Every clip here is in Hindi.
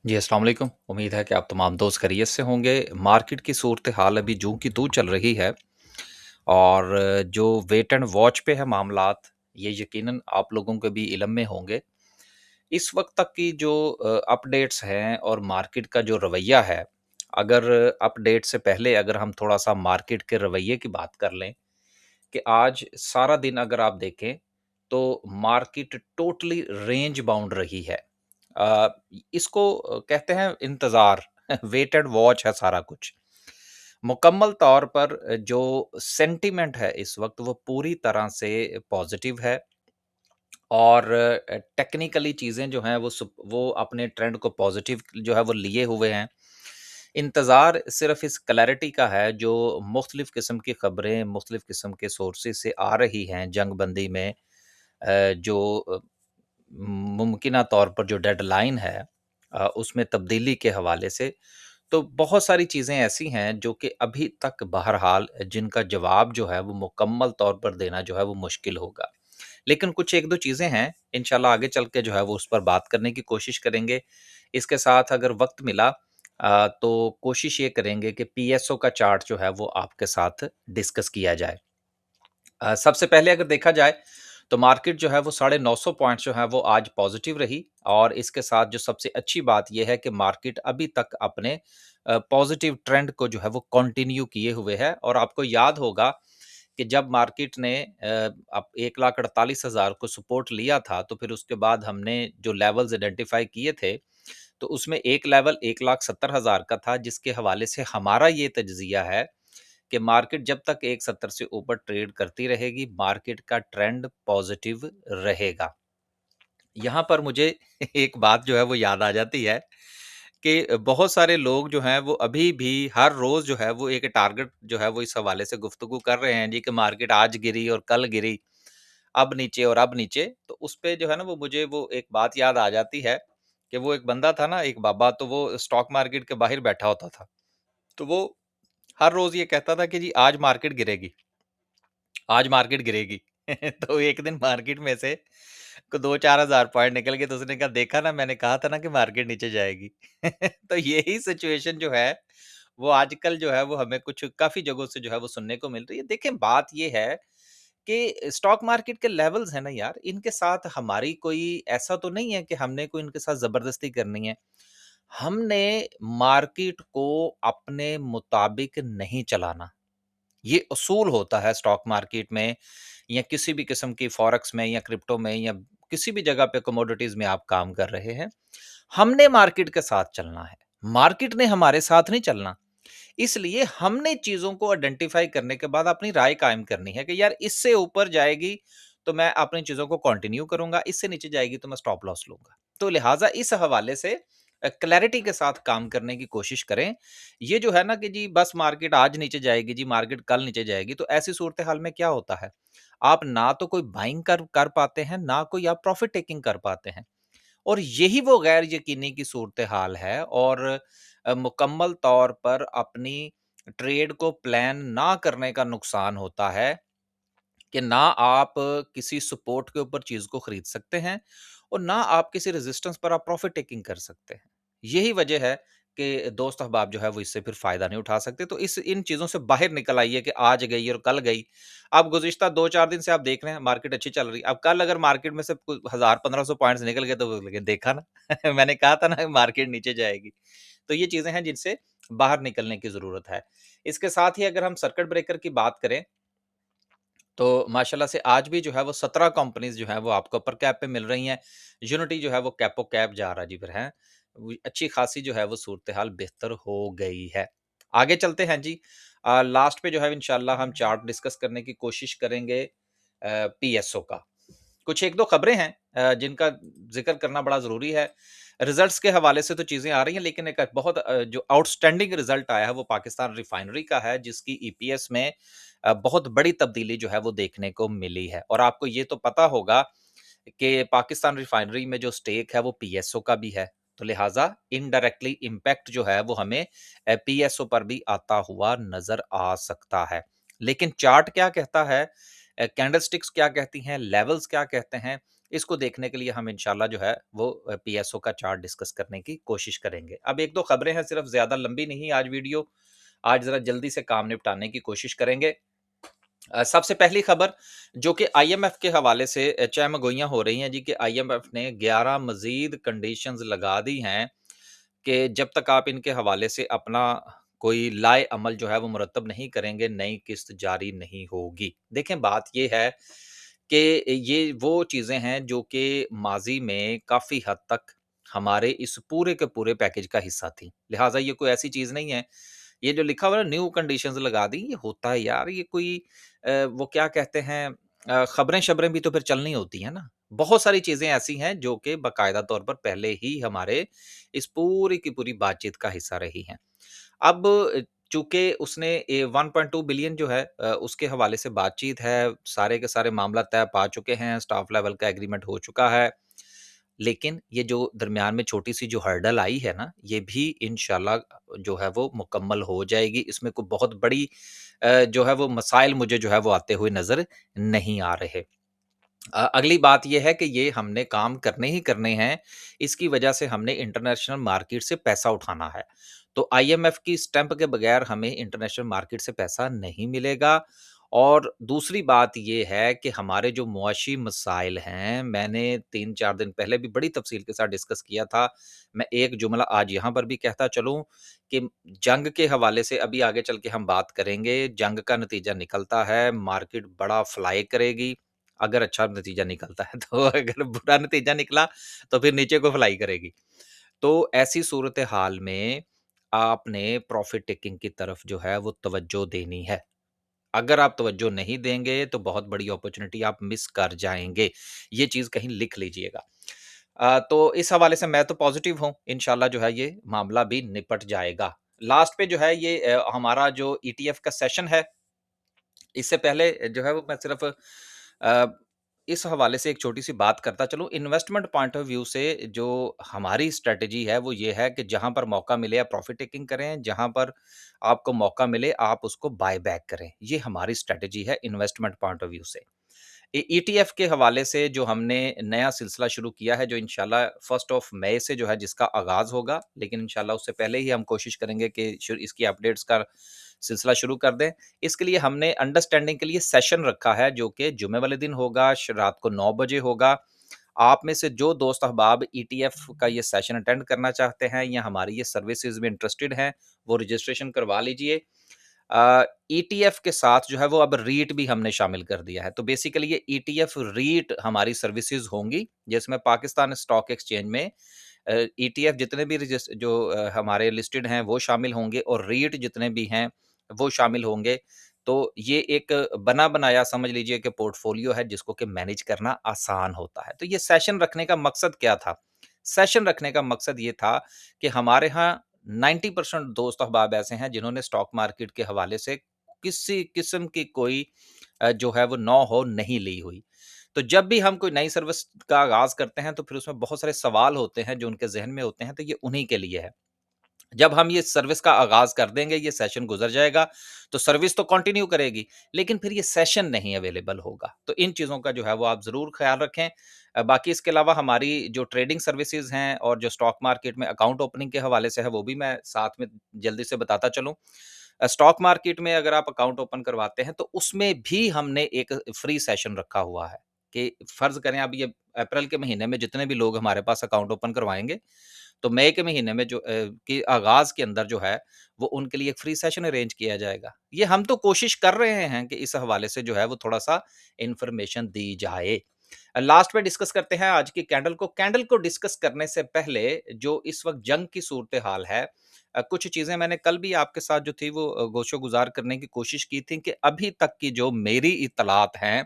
जी, अस्सलाम वालेकुम। उम्मीद है कि आप तमाम दोस्त खैरियत से होंगे। मार्केट की सूरत-ए-हाल अभी जूं की तूं चल रही है और जो वेट एंड वॉच पे है मामलात, ये यकीनन आप लोगों के भी इल्म में होंगे। इस वक़्त तक की जो अपडेट्स हैं और मार्केट का जो रवैया है, अगर अपडेट से पहले अगर हम थोड़ा-सा मार्केट के रवैये की बात कर लें, कि आज सारा दिन अगर आप देखें, तो मार्केट टोटली रेंज बाउंड रही है। अ, इसको कहते हैं इंतज़ार वेट एंड वॉच है सारा कुछ। मुकम्मल तौर पर जो सेंटिमेंट है इस वक़्त वो पूरी तरह से पॉज़िटिव है और टेक्निकली चीज़ें जो हैं वो अपने ट्रेंड को पॉज़िटिव जो है वो लिए हुए हैं। इंतज़ार सिर्फ़ इस क्लैरिटी का है जो मुख़्तलिफ़ किस्म की ख़बरें, मुख़्तलिफ़ किस्म के सोर्सेज़ से आ रही हैं जंगबंदी में जो मुमकिना तौर पर जो डेडलाइन है उसमें तब्दीली के हवाले से। तो बहुत सारी चीज़ें ऐसी हैं जो कि अभी तक बहरहाल जिनका जवाब जो है वो मुकम्मल तौर पर देना जो है वो मुश्किल होगा। लेकिन कुछ 1-2 चीज़ें हैं, इंशाल्लाह आगे चल के जो है वो उस पर बात करने की कोशिश करेंगे। इसके साथ अगर वक़्त मिला तो कोशिश ये करेंगे कि पीएसओ का चार्ट जो है वो आपके साथ डिस्कस किया जाए। सबसे पहले अगर देखा जाए तो मार्केट जो है वो 950 पॉइंट्स जो है वो आज पॉजिटिव रही और इसके साथ जो सबसे अच्छी बात ये है कि मार्केट अभी तक अपने पॉजिटिव ट्रेंड को जो है वो कंटिन्यू किए हुए है और आपको याद होगा कि जब मार्केट ने अब 1,48,000 को सपोर्ट लिया था तो फिर उसके बाद हमने जो लेवल्स आइडेंटिफाई किए थे तो उसमें एक लेवल 1,70,000 का था जिसके हवाले से हमारा ये तज्जिया है कि मार्केट जब तक 170 से ऊपर ट्रेड करती रहेगी, मार्केट का ट्रेंड पॉजिटिव रहेगा। यहाँ पर मुझे एक बात जो है वो याद आ जाती है कि बहुत सारे लोग जो हैं वो अभी भी हर रोज़ जो है वो एक टारगेट जो है वो इस हवाले से गुफ्तगू कर रहे हैं जी कि मार्केट आज गिरी और कल गिरी, अब नीचे और अब नीचे। तो उस पे जो है ना वो मुझे वो एक बात याद आ जाती है कि वो एक बंदा था ना, एक बाबा, तो वो स्टॉक मार्केट के बाहर बैठा होता था। तो वो हर रोज़ ये कहता था कि जी आज मार्केट गिरेगी। आज मार्केट गिरेगी। तो एक दिन मार्केट में से को 2-4 हज़ार पॉइंट निकल गए तो उसने कहा देखा ना, मैंने कहा था ना कि मार्केट नीचे जाएगी। तो यही सिचुएशन जो है वो आजकल जो है वो हमें कुछ काफ़ी जगहों से जो है वो सुनने को मिल रही है। देखें, बात ये है कि स्टॉक मार्केट के लेवल्स हैं ना यार, इनके साथ हमारी कोई ऐसा तो नहीं है कि हमने कोई इनके साथ ज़बरदस्ती करनी है। हमने मार्केट को अपने मुताबिक नहीं चलाना। ये असूल होता है स्टॉक मार्केट में या किसी भी किस्म की फॉरेक्स में या क्रिप्टो में या किसी भी जगह पे कमोडिटीज में आप काम कर रहे हैं। हमने मार्केट के साथ चलना है, मार्केट ने हमारे साथ नहीं चलना। इसलिए हमने चीजों को आइडेंटिफाई करने के बाद अपनी राय कायम करनी है कि यार इससे ऊपर जाएगी तो मैं अपनी चीजों को कंटिन्यू करूंगा, इससे नीचे जाएगी तो मैं स्टॉप लॉस लूंगा। तो लिहाजा इस हवाले से क्लैरिटी के साथ काम करने की कोशिश करें। ये जो है ना कि जी बस मार्केट आज नीचे जाएगी, जी मार्केट कल नीचे जाएगी, तो ऐसी सूरत हाल में क्या होता है, आप ना तो कोई बाइंग कर पाते हैं, ना कोई आप प्रॉफिट टेकिंग कर पाते हैं। और यही वो गैर यकीनी की सूरत हाल है और मुकम्मल तौर पर अपनी ट्रेड को प्लान ना करने का नुकसान होता है कि ना आप किसी सपोर्ट के ऊपर चीज़ को खरीद सकते हैं और ना आप किसी रेजिस्टेंस पर आप प्रॉफिट टेकिंग कर सकते हैं। यही वजह है कि दोस्त अहबाब जो है वो इससे फिर फ़ायदा नहीं उठा सकते। तो इस इन चीज़ों से बाहर निकल आइए कि आज गई और कल गई। अब गुज़िश्ता 2-4 दिन से आप देख रहे हैं मार्केट अच्छी चल रही है। अब कल अगर मार्केट में से कुछ 1000-1500 पॉइंट्स निकल गए तो वो लगे देखा ना मैंने कहा था ना मार्केट नीचे जाएगी। तो ये चीज़ें हैं जिनसे बाहर निकलने की ज़रूरत है। इसके साथ ही अगर हम सर्किट ब्रेकर की बात करें तो माशाल्लाह से आज भी जो है वो 17 कंपनीज़ जो हैं वो आपको अपर कैप पे मिल रही हैं। यूनिटी जो है वो कैपो कैप जा रहा जी फिर हैं। अच्छी खासी जो है वो सूरत-ए-हाल बेहतर हो गई है। आगे चलते हैं जी। लास्ट पे जो है इंशाल्लाह हम चार्ट डिस्कस करने की कोशिश करेंगे पीएसओ का। कुछ 1-2 खबरें हैं जिनका ज़िक्र करना बड़ा ज़रूरी है। रिज़ल्ट्स के हवाले से तो चीज़ें आ रही हैं, लेकिन एक बहुत जो आउटस्टैंडिंग रिज़ल्ट आया है वो पाकिस्तान रिफाइनरी का है जिसकी ईपीएस में बहुत बड़ी तब्दीली जो है वो देखने को मिली है। और आपको ये तो पता होगा कि पाकिस्तान रिफाइनरी में जो स्टेक है वो पीएसओ का भी है। तो लिहाज़ा इनडायरेक्टली इम्पैक्ट जो है वो हमें पीएसओ पर भी आता हुआ नज़र आ सकता है। लेकिन चार्ट क्या कहता है, कैंडलस्टिक्स क्या कहती हैं, लेवल्स क्या कहते हैं, इसको देखने के लिए हम इंशाल्लाह जो है वो पीएसओ का चार्ट डिस्कस करने की कोशिश करेंगे। अब 1-2 खबरें हैं, सिर्फ ज़्यादा लंबी नहीं आज वीडियो, आज ज़रा जल्दी से काम निपटाने की कोशिश करेंगे। सबसे पहली खबर जो कि आईएमएफ के हवाले से चहमगोइयाँ हो रही हैं जी कि आईएमएफ ने 11 मज़ीद कंडीशंस लगा दी हैं कि जब तक आप इनके हवाले से अपना कोई लाए अमल जो है वो मुरतब नहीं करेंगे, नई किस्त जारी नहीं होगी। देखें बात ये है कि ये वो चीज़ें हैं जो कि माज़ी में काफ़ी हद तक हमारे इस पूरे के पूरे पैकेज का हिस्सा थी। लिहाज़ा ये कोई ऐसी चीज़ नहीं है, ये जो लिखा हुआ है न्यू कंडीशंस लगा दी, ये होता है यार, ये कोई वो क्या कहते हैं, खबरें-शबरें भी तो फिर चलनी होती हैं ना। बहुत सारी चीज़ें ऐसी हैं जो कि बाकायदा तौर पर पहले ही हमारे इस पूरी की पूरी बातचीत का हिस्सा रही हैं। अब चूँकि उसने 1.2 बिलियन जो है उसके हवाले से बातचीत है, सारे के सारे मामला तय पा चुके हैं, स्टाफ लेवल का एग्रीमेंट हो चुका है। लेकिन ये जो दरमियान में छोटी-सी जो हर्डल आई है ना, ये भी इंशाल्लाह जो है वो मुकम्मल हो जाएगी। इसमें कोई बहुत बड़ी जो है वो मसाइल मुझे जो है वो आते हुए नज़र नहीं आ रहे। अगली बात ये है कि ये हमने काम करने ही करने हैं, इसकी वजह से हमने इंटरनेशनल मार्केट से पैसा उठाना है। तो आईएमएफ की स्टैम्प के बगैर हमें इंटरनेशनल मार्केट से पैसा नहीं मिलेगा। और दूसरी बात ये है कि हमारे जो मुआशी मसाइल हैं, मैंने 3-4 दिन पहले भी बड़ी तफ़सील के साथ डिस्कस किया था। मैं एक जुमला आज यहाँ पर भी कहता चलूँ कि जंग के हवाले से अभी आगे चल के हम बात करेंगे, जंग का नतीजा निकलता है, मार्केट बड़ा फ्लाई करेगी। अगर अच्छा नतीजा निकलता है तो अगर बुरा नतीजा निकला तो फिर नीचे को फ्लाई करेगी। तो ऐसी सूरत-ए-हाल में आपने प्रॉफ़िट टेकिंग की तरफ जो है वो तवज्जो देनी है। अगर आप तवज्जो नहीं देंगे तो बहुत बड़ी अपॉर्च्युनिटी आप मिस कर जाएँगे। ये चीज़ कहीं लिख लीजिएगा। तो इस हवाले से मैं तो पॉज़िटिव हूँ, इंशाल्लाह जो है ये मामला भी निपट जाएगा। लास्ट पे जो है ये हमारा जो ईटीएफ का सेशन है, इससे पहले जो है वो मैं सिर्फ़ इस हवाले से एक छोटी-सी बात करता चलूँ। इन्वेस्टमेंट पॉइंट ऑफ व्यू से जो हमारी स्ट्रैटेजी है वो ये है कि जहाँ पर मौका मिले आप प्रॉफ़िट टेकिंग करें, जहाँ पर आपको मौका मिले आप उसको बाय बैक करें। ये हमारी स्ट्रैटेजी है इन्वेस्टमेंट पॉइंट ऑफ व्यू से। ईटीएफ के हवाले से जो हमने नया सिलसिला शुरू किया है, जो इंशाल्लाह 1st ऑफ मई से जो है जिसका आगाज़ होगा, लेकिन इंशाल्लाह उससे पहले ही हम कोशिश करेंगे कि इसकी अपडेट्स का सिलसिला शुरू कर दें। इसके लिए हमने अंडरस्टैंडिंग के लिए सेशन रखा है जो कि जुमे वाले दिन होगा, रात को 9 बजे होगा। आप में से जो दोस्त अहबाब ईटीएफ का ये सेशन अटेंड करना चाहते हैं या हमारी ये सर्विसेज में इंटरेस्टेड हैं, वो रजिस्ट्रेशन करवा लीजिए। ईटीएफ के साथ जो है वो अब रीट भी हमने शामिल कर दिया है। तो बेसिकली ये ईटीएफ रीट हमारी सर्विसेज़ होंगी, जिसमें पाकिस्तान स्टॉक एक्सचेंज में ईटीएफ जितने भी जो हमारे लिस्टेड हैं वो शामिल होंगे और रीट जितने भी हैं वो शामिल होंगे। तो ये एक बना-बनाया समझ लीजिए कि पोर्टफोलियो है जिसको कि मैनेज करना आसान होता है। तो ये सेशन रखने का मकसद क्या था? सेशन रखने का मकसद ये था कि हमारे यहाँ 90% दोस्त अहबाब ऐसे हैं जिन्होंने स्टॉक मार्केट के हवाले से किसी किस्म की कोई जो है वो नो हो नहीं ली हुई। तो जब भी हम कोई नई सर्विस का आगाज़ करते हैं तो फिर उसमें बहुत सारे सवाल होते हैं जो उनके ज़हन में होते हैं, तो ये उन्हीं के लिए है। जब हम ये सर्विस का आगाज़ कर देंगे, ये सेशन गुज़र जाएगा, तो सर्विस तो कंटिन्यू करेगी, लेकिन फिर ये सेशन नहीं अवेलेबल होगा। तो इन चीज़ों का जो है वो आप ज़रूर ख़्याल रखें। बाकी इसके अलावा हमारी जो ट्रेडिंग सर्विसेज़ हैं और जो स्टॉक मार्केट में अकाउंट ओपनिंग के हवाले से है, वो भी मैं साथ में जल्दी से बताता चलूँ। स्टॉक मार्केट में अगर आप अकाउंट ओपन करवाते हैं, तो उसमें भी हमने एक फ्री सेशन रखा हुआ है कि फ़र्ज़ करें अब ये अप्रैल के महीने में जितने भी लोग हमारे पास अकाउंट ओपन करवाएँगे, तो मई के महीने में जो के आगाज़ के अंदर जो है, वो उनके लिए एक फ्री सेशन अरेंज किया जाएगा। ये हम तो कोशिश कर रहे हैं कि इस हवाले से जो है वो थोड़ा-सा इन्फॉर्मेशन दी जाए। लास्ट में डिस्कस करते हैं आज की कैंडल को। कैंडल को डिस्कस करने से पहले जो इस वक़्त जंग की सूरत-ए-हाल है, कुछ चीज़ें मैंने कल भी आपके साथ जो थी वो गोशो-गुज़ार करने की कोशिश की थी कि अभी तक की जो मेरी इत्तलात हैं,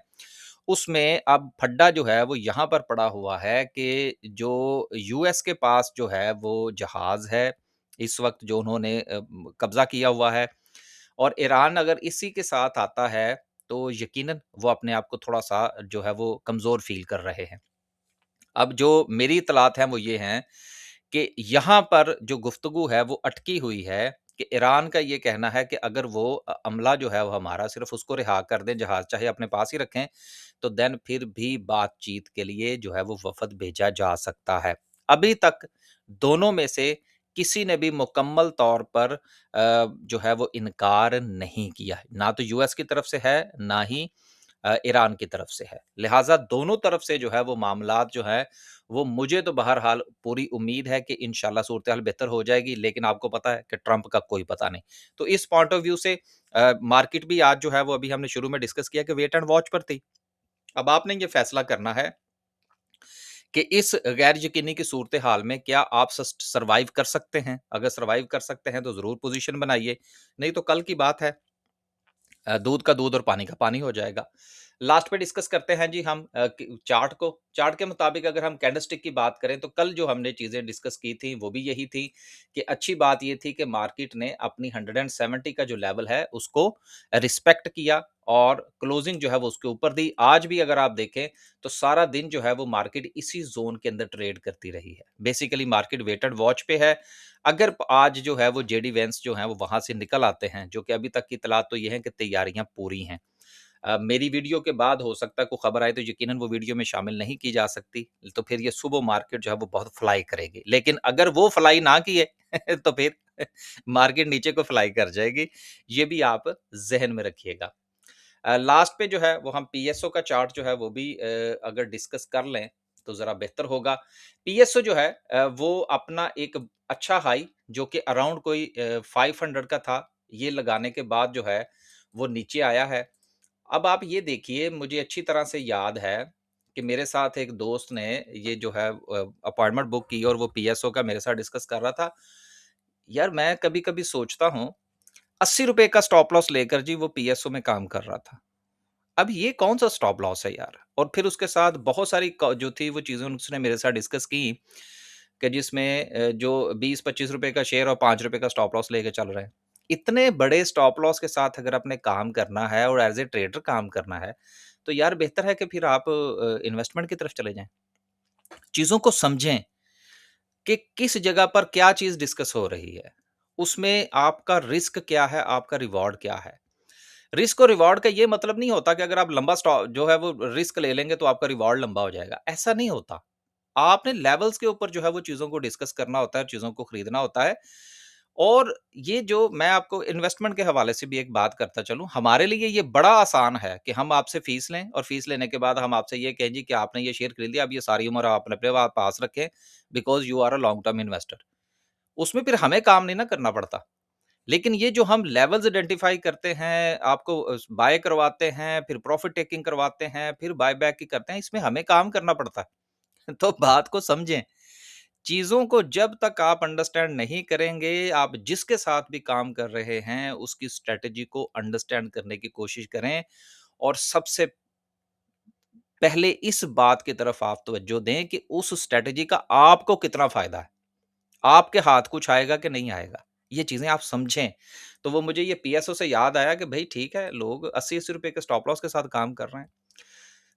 उसमें अब फड्डा जो है वो यहाँ पर पड़ा हुआ है कि जो यूएस के पास जो है वो जहाज़ है, इस वक़्त जो उन्होंने कब्ज़ा किया हुआ है और ईरान अगर इसी के साथ आता है, तो यकीनन वो अपने आप को थोड़ा-सा जो है वो कमज़ोर फ़ील कर रहे हैं। अब जो मेरी इत्तलात हैं वो ये हैं कि यहाँ पर जो गुफ्तगू है वो अटकी हुई है कि ईरान का ये कहना है कि अगर वो अमला जो है वो हमारा सिर्फ़ उसको रिहा कर दें, जहाज़ चाहे अपने पास ही रखें, तो देन फिर भी बातचीत के लिए जो है वो वफ़द भेजा जा सकता है। अभी तक दोनों में से किसी ने भी मुकम्मल तौर पर जो है वो इनकार नहीं किया है। ना तो यूएस की तरफ से है, ना ही ईरान की तरफ से है। लिहाज़ा दोनों तरफ से जो है वो मामलात जो हैं, वो मुझे तो बहरहाल पूरी उम्मीद है कि इंशाल्लाह सूरत-ए-हाल बेहतर हो जाएगी, लेकिन आपको पता है कि ट्रंप का कोई पता नहीं। तो इस पॉइंट ऑफ व्यू से मार्केट भी आज जो है वो अभी हमने शुरू में डिस्कस किया कि वेट एंड वॉच पर थी। अब आपने ये फैसला करना है कि इस गैर यकीनी की सूरत-ए-हाल में क्या आप सर्वाइव कर सकते हैं? अगर सर्वाइव कर सकते हैं तो ज़रूर पोज़ीशन बनाइए, नहीं तो कल की बात है दूध का दूध और पानी का पानी हो जाएगा। लास्ट पे डिस्कस करते हैं जी हम चार्ट को। चार्ट के मुताबिक अगर हम कैंडलस्टिक की बात करें तो कल जो हमने चीज़ें डिस्कस की थी वो भी यही थी कि अच्छी बात ये थी कि मार्केट ने अपनी 170 का जो लेवल है उसको रिस्पेक्ट किया और क्लोजिंग जो है वो उसके ऊपर दी। आज भी अगर आप देखें तो सारा दिन जो है वो मार्केट इसी ज़ोन के अंदर ट्रेड करती रही है। Basically market wait and watch पे है। अगर आज जो है वो जेडी वेंस जो हैं वो वहाँ से निकल आते हैं, जो कि अभी तक की इत्तलात तो ये है कि तैयारियाँ पूरी हैं। मेरी वीडियो के बाद हो सकता है कोई खबर आए तो यकीनन वो वीडियो में शामिल नहीं की जा सकती, तो फिर ये सुबह मार्केट जो है वो बहुत फ्लाई करेगी। लेकिन अगर वो फ्लाई ना किए तो फिर मार्केट नीचे को फ्लाई कर जाएगी, ये भी आप ज़हन में रखिएगा। लास्ट पे जो है वो हम पीएसओ का चार्ट जो है वो भी अगर डिस्कस कर लें तो ज़रा बेहतर होगा। पीएसओ जो है वो अपना एक अच्छा हाई जो कि अराउंड कोई 500 का था, ये लगाने के बाद जो है वो नीचे आया है। अब आप ये देखिए मुझे अच्छी तरह से याद है कि मेरे साथ एक दोस्त ने ये जो है अपॉइंटमेंट बुक की और वो पीएसओ का मेरे साथ डिस्कस कर रहा था। यार मैं कभी-कभी सोचता हूँ ₹80 का स्टॉप लॉस लेकर जी वो पीएसओ में काम कर रहा था। अब ये कौन-सा स्टॉप लॉस है यार? और फिर उसके साथ बहुत सारी क जो थी वो चीज़ें उसने मेरे साथ डिस्कस की कि जिसमें जो ₹20-25 का शेयर और ₹5 का स्टॉप लॉस लेके चल रहे हैं। इतने बड़े स्टॉप लॉस के साथ अगर आपने काम करना है और एज़ ए ट्रेडर काम करना है, तो यार बेहतर है कि फिर आप इन्वेस्टमेंट की तरफ चले जाएँ। चीज़ों को समझें कि किस जगह पर क्या चीज़ डिस्कस हो रही है। उसमें आपका रिस्क क्या है, आपका रिवॉर्ड क्या है? रिस्क और रिवॉर्ड का ये मतलब नहीं होता कि अगर आप लंबा जो है वो रिस्क ले लेंगे तो आपका रिवॉर्ड लंबा हो जाएगा, ऐसा नहीं होता। आपने लेवल्स के ऊपर जो है वो चीज़ों को डिस्कस करना होता है, चीज़ों को खरीदना होता है और ये जो मैं आपको इन्वेस्टमेंट के हवाले से भी एक बात करता चलूँ, हमारे लिए ये बड़ा आसान है कि हम आपसे फीस लें और फीस लेने के बाद हम आपसे ये कहें जी कि आपने ये शेयर खरीद लिया, अब ये सारी उम्र आप अपने पास रखें because you are a long term investor. उसमें फिर हमें काम नहीं ना करना पड़ता। लेकिन ये जो हम लेवल्स आइडेंटिफ़ाई करते हैं, आपको बाय करवाते हैं, फिर प्रॉफिट टेकिंग करवाते हैं, फिर बाय बैक की करते हैं, इसमें हमें काम करना पड़ता है। तो बात को समझें। चीज़ों को जब तक आप अंडरस्टैंड नहीं करेंगे, आप जिसके साथ भी काम कर रहे हैं, उसकी स्ट्रैटेजी को अंडरस्टैंड करने की कोशिश करें और सबसे पहले इस बात की तरफ आप तवज्जो दें कि उस स्ट्रैटेजी का आपको कितना फ़ायदा है। आपके हाथ कुछ आएगा कि नहीं आएगा, ये चीज़ें आप समझें। तो वो मुझे ये पीएसओ से याद आया कि भई ठीक है, लोग ₹80-80 के स्टॉप लॉस के साथ काम कर रहे हैं।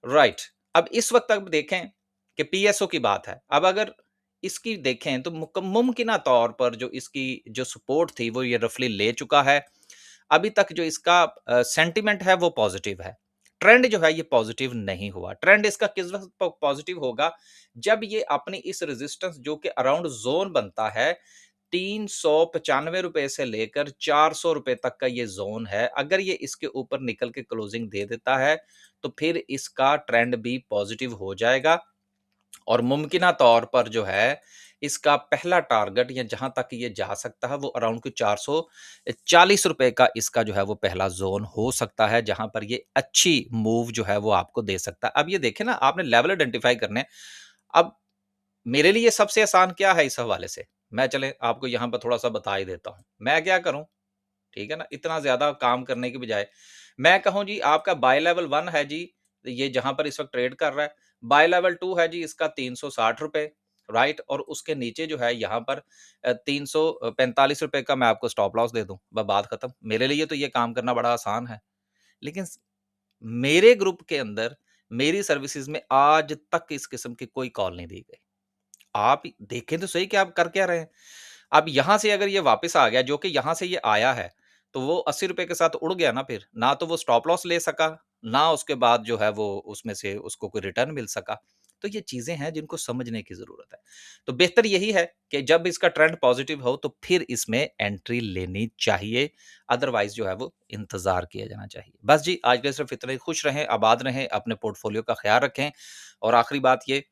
राइट, अब इस वक़्त अब देखें कि पीएसओ की बात है। अब अगर इसकी देखें तो मुमकिना तौर पर जो इसकी जो सपोर्ट थी वो ये रफ़ली ले चुका है। अभी तक जो इसका सेंटिमेंट है वो पॉज़िटिव है। ट्रेंड जो है ये पॉज़िटिव नहीं हुआ। ट्रेंड इसका किस वक़्त पॉज़िटिव होगा जब ये अपनी इस रेजिस्टेंस जो कि अराउंड ज़ोन बनता है ₹395 से लेकर ₹400 तक का ये ज़ोन है। अगर ये इसके ऊपर निकल के क्लोजिंग दे देता है, तो फिर इसका ट्रेंड भी पॉज़िटिव हो जाएगा और मुमकिना तौर पर जो है, इसका पहला टारगेट या जहाँ तक ये जा सकता है, वो अराउंड के ₹440 का इसका जो है वो पहला ज़ोन हो सकता है, जहाँ पर ये अच्छी मूव जो है वो आपको दे सकता है। अब ये देखें ना, आपने लेवल आइडेंटिफ़ाई करने हैं। अब मेरे लिए सबसे आसान क्या है इस हवाले से? मैं चलें आपको यहाँ पर थोड़ा-सा बता ही देता हूँ। मैं क्या करूँ, ठीक है ना? इतना ज़्यादा काम करने की बजाय, मैं कहूँ जी आपका बाय लेवल 1 है जी, ये जहाँ पर इस वक़्त ट्रेड कर रहा है। बाय लेवल 2 है जी इसका ₹360 राइट? और उसके नीचे जो है यहाँ पर ₹345 का मैं आपको स्टॉप लॉस दे दूँ, बात खत्म। मेरे लिए तो ये काम करना बड़ा आसान है। लेकिन मेरे ग्रुप के अंदर, मेरी सर्विसेज़ में आज तक इस किस्म की कोई कॉल नहीं दी गई। आप देखें तो सही कि आप कर क्या रहे हैं? अब यहाँ से अगर ये वापस आ गया, जो कि यहाँ से ये आया है, तो वो ₹80 के साथ उड़ गया ना फिर। ना तो वो स्टॉप लॉस ले सका, ना उसके बाद जो है वो उसमें से उसको कोई रिटर्न मिल सका। तो ये चीज़ें हैं जिनको समझने की ज़रूरत है। तो बेहतर यही है कि जब इसका ट्रेंड पॉज़िटिव हो तो फिर इसमें एंट्री लेनी चाहिए, अदरवाइज़ जो है वो इंतज़ार किया जाना चाहिए। बस जी, आज के लिए सिर्फ़ इतना ही। खुश रहें, आबाद रहें, अपने पोर्टफ़ोलियो का ख़्याल रखें और आखिरी बात ये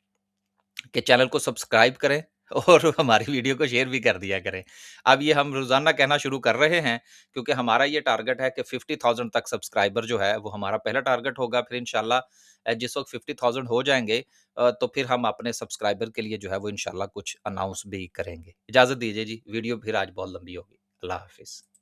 कि चैनल को सब्सक्राइब करें और हमारी वीडियो को शेयर भी कर दिया करें। अब ये हम रोज़ाना कहना शुरू कर रहे हैं क्योंकि हमारा ये टारगेट है कि 50,000 तक सब्सक्राइबर जो है वो हमारा पहला टारगेट होगा। फिर इंशाल्लाह जिस वक़्त 50,000 हो जाएँगे तो फिर हम अपने सब्सक्राइबर के लिए जो है वो इंशाल्लाह कुछ अनाउंस भी करेंगे। इजाज़त दीजिए जी, वीडियो फिर आज बहुत लंबी होगी। अल्लाह हाफ़िज़।